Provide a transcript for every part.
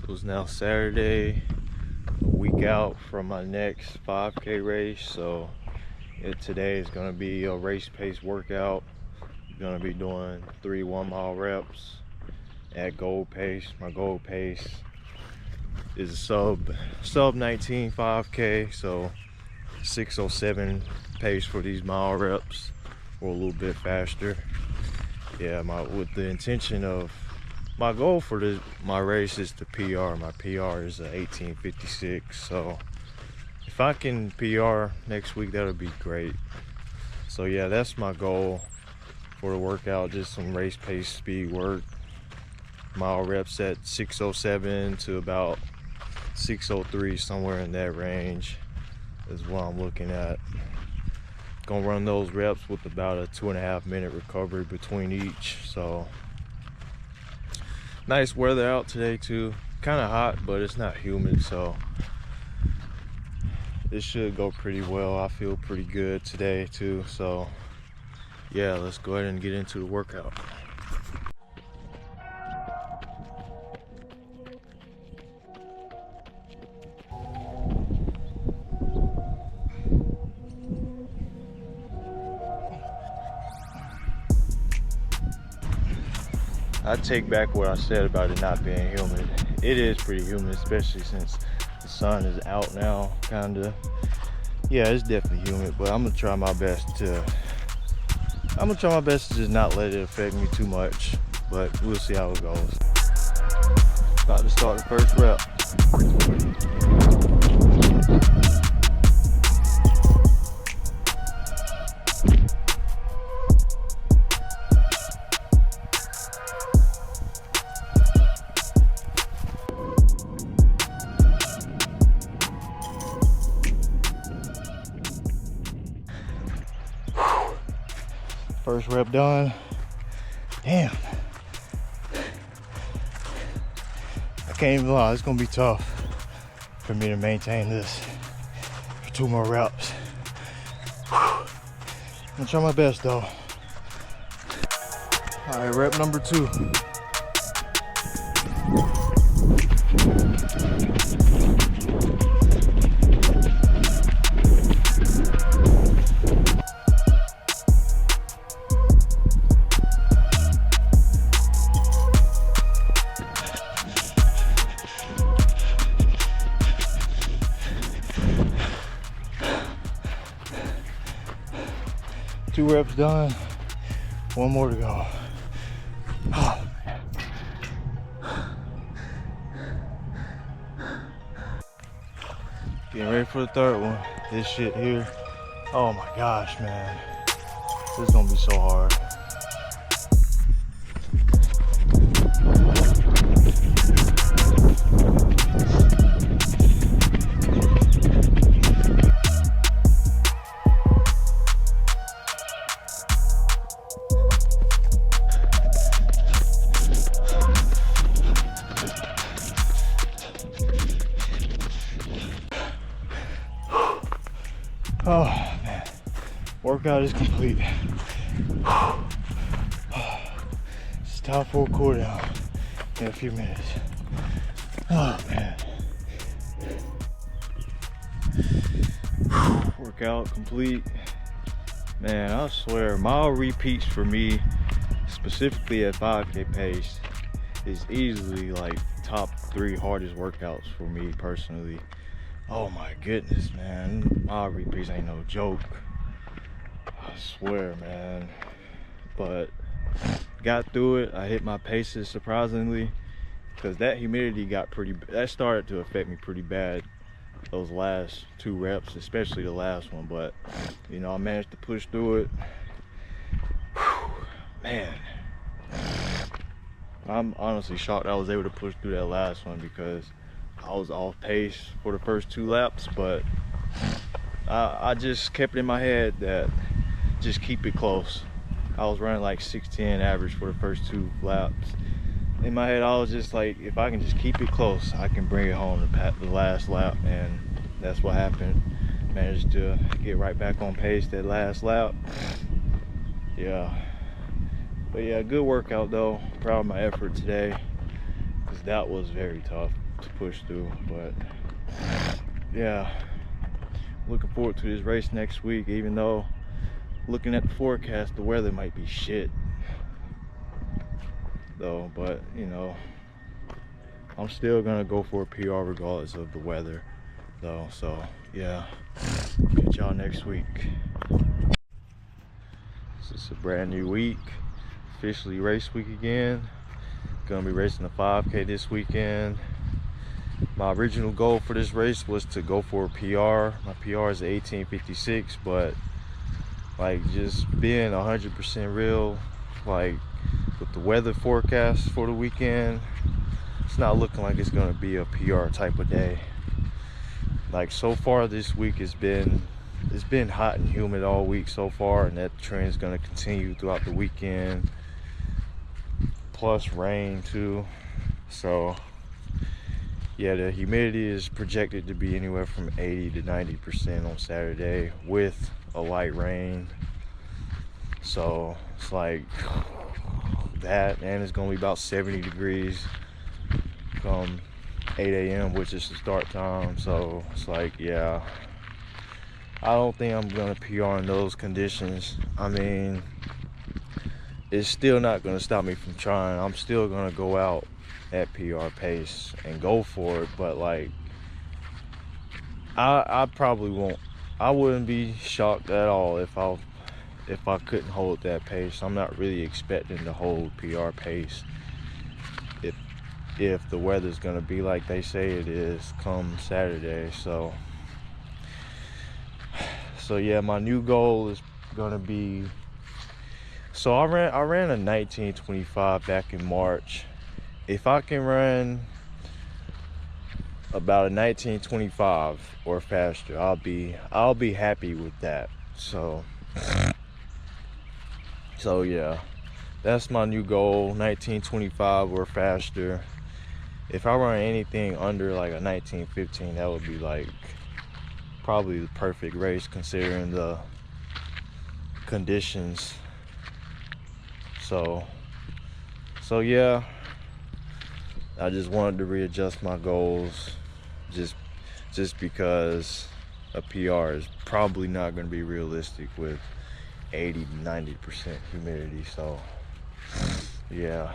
So it's now Saturday, a week out from my next 5K race. So today is going to be a race pace workout. I'm going to be doing 3 1-mile reps at goal pace. My goal pace is sub 19 5K, so 6:07 pace for these mile reps, or a little bit faster. Yeah, with the intention of my goal for my race is to PR. My PR is a 18:56, so if I can PR next week, that'll be great. So yeah, that's my goal for the workout, just some race pace speed work. Mile reps at 6:07 to about 6:03, somewhere in that range is what I'm looking at. Gonna run those reps with about a 2.5 minute recovery between each. So nice weather out today too. Kind of hot, but it's not humid, so it should go pretty well. I feel pretty good today too. So yeah, let's go ahead and get into the workout. I take back what I said about it not being humid. It is pretty humid, especially since the sun is out now, kinda. Yeah, it's definitely humid, but I'm gonna try my best to just not let it affect me too much, but we'll see how it goes. About to start the first rep. First rep done. Damn. I can't even lie, it's gonna be tough for me to maintain this for 2 more reps. I'm gonna try my best though. All right, rep number 2. 2 reps done, 1 more to go. Oh, man. Getting ready for the 3rd one. This shit here, oh my gosh, man. This is gonna be so hard. Oh man, workout is complete. It's time for a cool down in a few minutes. Oh man. Workout complete. Man, I swear, mile repeats for me, specifically at 5K pace, is easily like top 3 hardest workouts for me personally. Oh my goodness, man. Mile repeats ain't no joke. I swear, man. But got through it. I hit my paces surprisingly, because that humidity that started to affect me pretty bad those last 2 reps, especially the last one. But you know, I managed to push through it. Whew, man, I'm honestly shocked I was able to push through that last one, because I was off pace for the first 2 laps, but I just kept it in my head that just keep it close. I was running like 6:10 average for the first 2 laps. In my head, I was just like, if I can just keep it close, I can bring it home the last lap, and that's what happened. Managed to get right back on pace that last lap. Yeah. But yeah, good workout though. Proud of my effort today. that was very tough to push through. But yeah, looking forward to this race next week, even though looking at the forecast, the weather might be shit though. But you know, I'm still gonna go for a PR regardless of the weather though. So yeah, catch y'all next week. This is a brand new week, officially race week again. Gonna be racing the 5K this weekend. My original goal for this race was to go for a PR. My PR is 18:56, but like, just being 100% real, like with the weather forecast for the weekend, it's not looking like it's gonna be a PR type of day. Like, so far this week it's been hot and humid all week so far, and that trend is gonna continue throughout the weekend, plus rain too. So yeah, the humidity is projected to be anywhere from 80 to 90% on Saturday with a light rain. So it's like that, and it's gonna be about 70 degrees come 8 a.m., which is the start time. So it's like, yeah, I don't think I'm gonna PR in those conditions. I mean, it's still not gonna stop me from trying. I'm still gonna go out at PR pace and go for it, but like, I probably won't. I wouldn't be shocked at all if I couldn't hold that pace. I'm not really expecting to hold PR pace if the weather's gonna be like they say it is come Saturday. So yeah, my new goal is gonna be, so I ran a 19:25 back in March. If I can run about a 19:25 or faster, I'll be happy with that. So yeah, that's my new goal, 19:25 or faster. If I run anything under like a 19:15, that would be like probably the perfect race considering the conditions. So yeah, I just wanted to readjust my goals, just because a PR is probably not going to be realistic with 80 to 90% humidity. So yeah,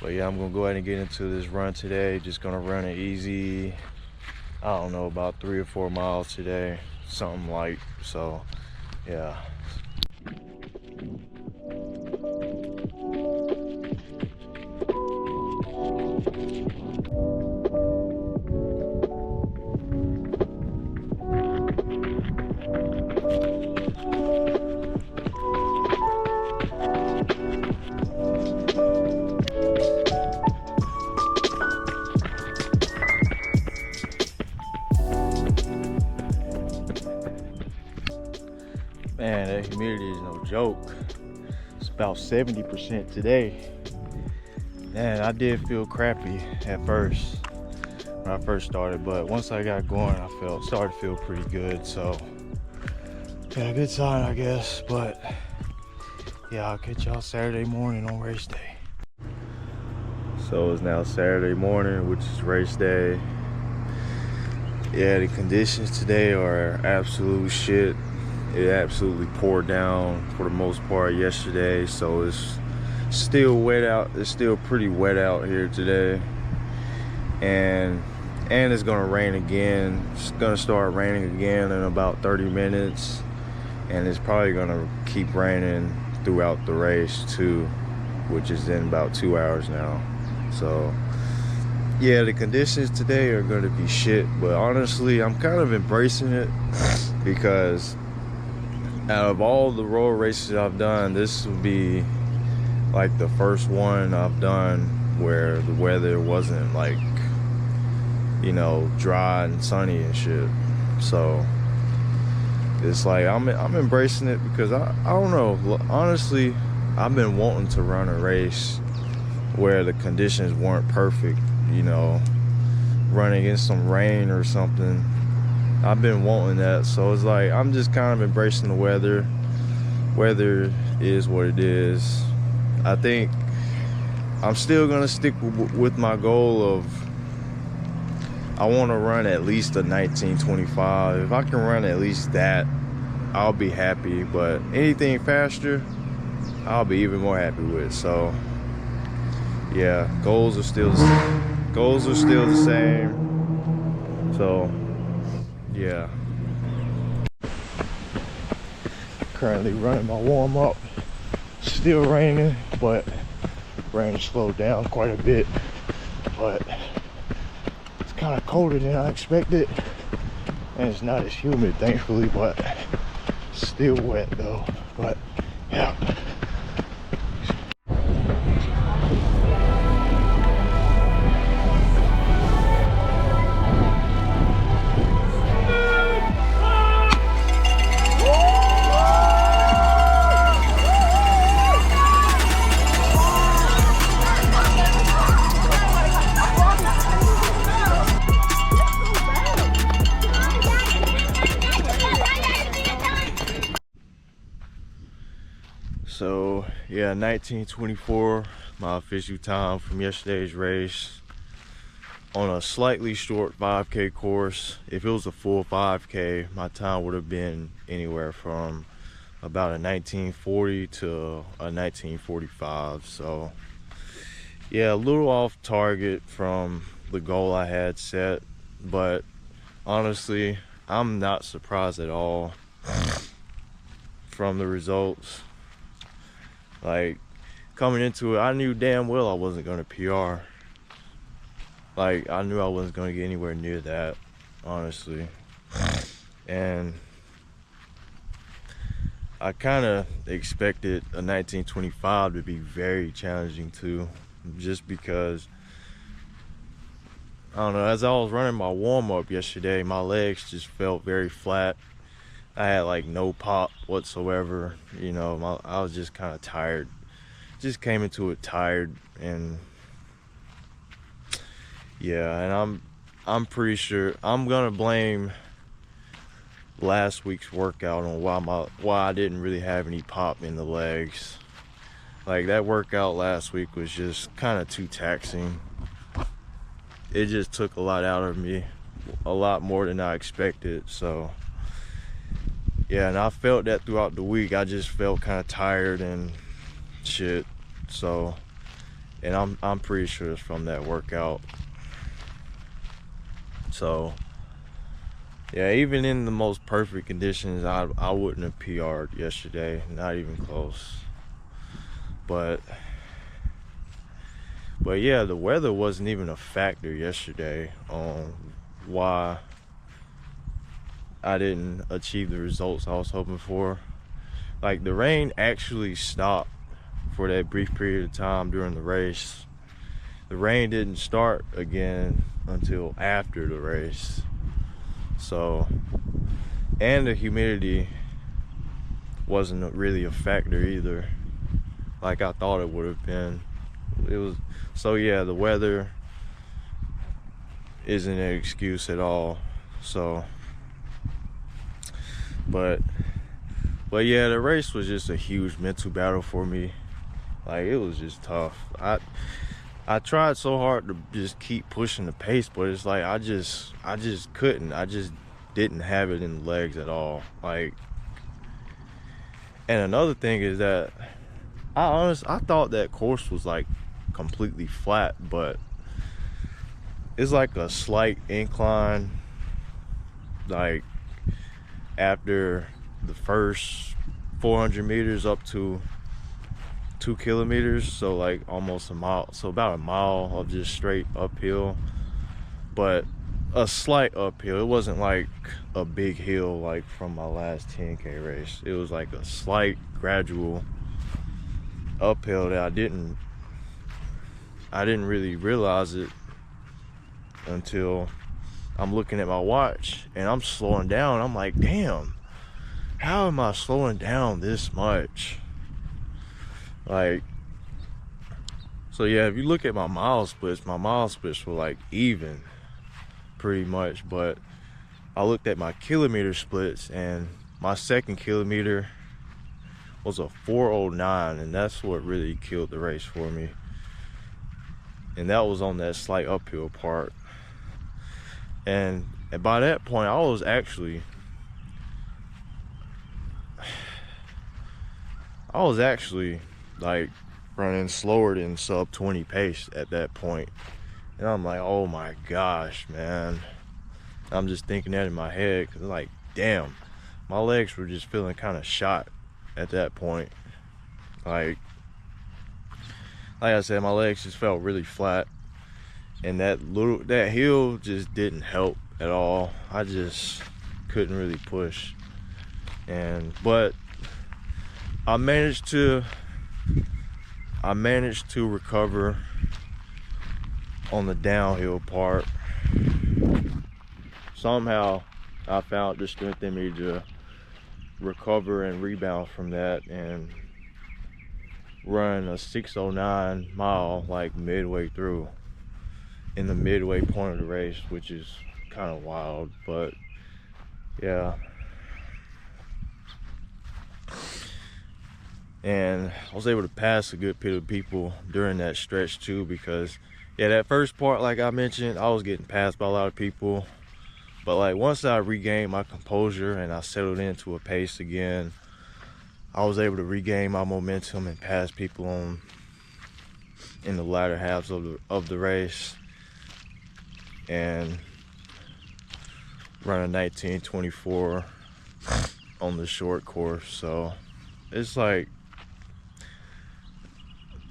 but yeah, I'm gonna go ahead and get into this run today. Just gonna run it easy, I don't know, about 3 or 4 miles today, something light. So yeah. Man, that humidity is no joke. It's about 70% today. Man, I did feel crappy at first when I first started, but once I got going, I started to feel pretty good. So yeah, good sign, I guess. But yeah, I'll catch y'all Saturday morning on race day. So it's now Saturday morning, which is race day. Yeah, the conditions today are absolute shit. It absolutely poured down for the most part yesterday, so it's still wet out. It's still pretty wet out here today, and it's gonna rain again. It's gonna start raining again in about 30 minutes, and it's probably gonna keep raining throughout the race too, which is in about 2 hours now. So yeah, the conditions today are gonna be shit, but honestly, I'm kind of embracing it because out of all the road races I've done, this will be like the first one I've done where the weather wasn't like, you know, dry and sunny and shit. So it's like I'm embracing it because I don't know, honestly, I've been wanting to run a race where the conditions weren't perfect, you know, running in some rain or something. I've been wanting that, so it's like I'm just kind of embracing the weather. Weather is what it is. I think I'm still gonna stick with my goal of I want to run at least a 1925. If I can run at least that, I'll be happy. But anything faster, I'll be even more happy with. So yeah, goals are still the same. So yeah, currently running my warm up. Still raining, but rain slowed down quite a bit. But it's kind of colder than I expected, and it's not as humid, thankfully, but still wet though. But yeah. So yeah, 1924, my official time from yesterday's race on a slightly short 5K course. If it was a full 5K, my time would have been anywhere from about a 1940 to a 1945. So yeah, a little off target from the goal I had set, but honestly, I'm not surprised at all from the results. Like, coming into it, I knew damn well I wasn't going to PR. Like, I knew I wasn't going to get anywhere near that, honestly. And I kind of expected a 1925 to be very challenging too, just because, I don't know, as I was running my warm-up yesterday, my legs just felt very flat. I had like no pop whatsoever, you know. I was just kind of tired. Just came into it tired, and yeah, and I'm pretty sure I'm gonna blame last week's workout on why I didn't really have any pop in the legs. Like, that workout last week was just kind of too taxing. It just took a lot out of me, a lot more than I expected. So yeah, and I felt that throughout the week. I just felt kind of tired and shit. So, and I'm pretty sure it's from that workout. So yeah, even in the most perfect conditions, I wouldn't have PR'd yesterday, not even close. But yeah, the weather wasn't even a factor yesterday on why I didn't achieve the results I was hoping for. Like, the rain actually stopped for that brief period of time during the race. The rain didn't start again until after the race. So, and the humidity wasn't really a factor either, like I thought it would have been. It was, so yeah, the weather isn't an excuse at all. So, but yeah, the race was just a huge mental battle for me. Like, it was just tough. I tried so hard to just keep pushing the pace, but it's like I just couldn't. I just didn't have it in the legs at all. Like, and another thing is that I thought that course was like completely flat, but it's like a slight incline, like after the first 400 meters up to 2 kilometers, so like almost a mile, so about a mile of just straight uphill, but a slight uphill. It wasn't like a big hill like from my last 10K race. It was like a slight gradual uphill that I didn't really realize it until I'm looking at my watch and I'm slowing down. I'm like, damn, how am I slowing down this much? Like, so yeah, if you look at my mile splits were like even pretty much, but I looked at my kilometer splits and my second kilometer was a 4:09, and that's what really killed the race for me. and that was on that slight uphill part. And by that point, I was actually like running slower than sub 20 pace at that point. And I'm like, oh my gosh, man. I'm just thinking that in my head, because like, damn, my legs were just feeling kind of shot at that point. Like I said, my legs just felt really flat, and that hill just didn't help at all. I just couldn't really push. But I managed to recover on the downhill part. Somehow I found the strength in me to recover and rebound from that and run a 6:09 mile like midway through, in the midway point of the race, which is kind of wild. But yeah, and I was able to pass a good bit of people during that stretch too, because yeah, that first part, like I mentioned, I was getting passed by a lot of people. But like once I regained my composure and I settled into a pace again, I was able to regain my momentum and pass people on in the latter halves of the race, and run a 19:24 on the short course. So it's like,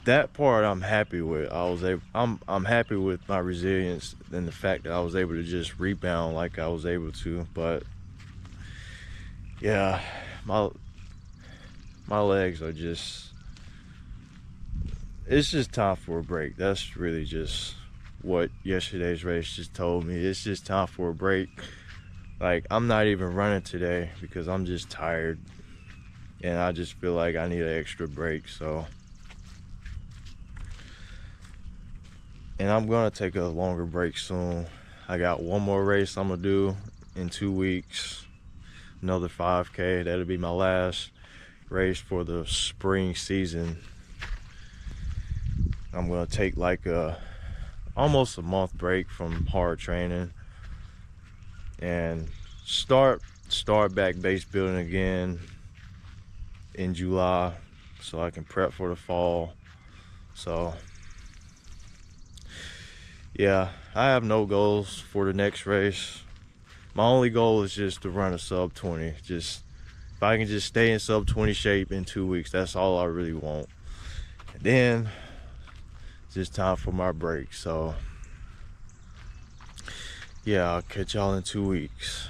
that part I'm happy with. I'm happy with my resilience and the fact that I was able to just rebound like I was able to. But yeah, my legs are just, it's just time for a break. That's really just what yesterday's race just told me. It's just time for a break. Like, I'm not even running today because I'm just tired, and I just feel like I need an extra break. So, and I'm gonna take a longer break soon. I got one more race I'm gonna do in 2 weeks, another 5K. That'll be my last race for the spring season. I'm gonna take like almost a month break from hard training and start back base building again in July, so I can prep for the fall. So yeah, I have no goals for the next race. My only goal is just to run a sub 20. Just, if I can just stay in sub 20 shape in 2 weeks, that's all I really want. And then it's just time for my break. So yeah, I'll catch y'all in 2 weeks.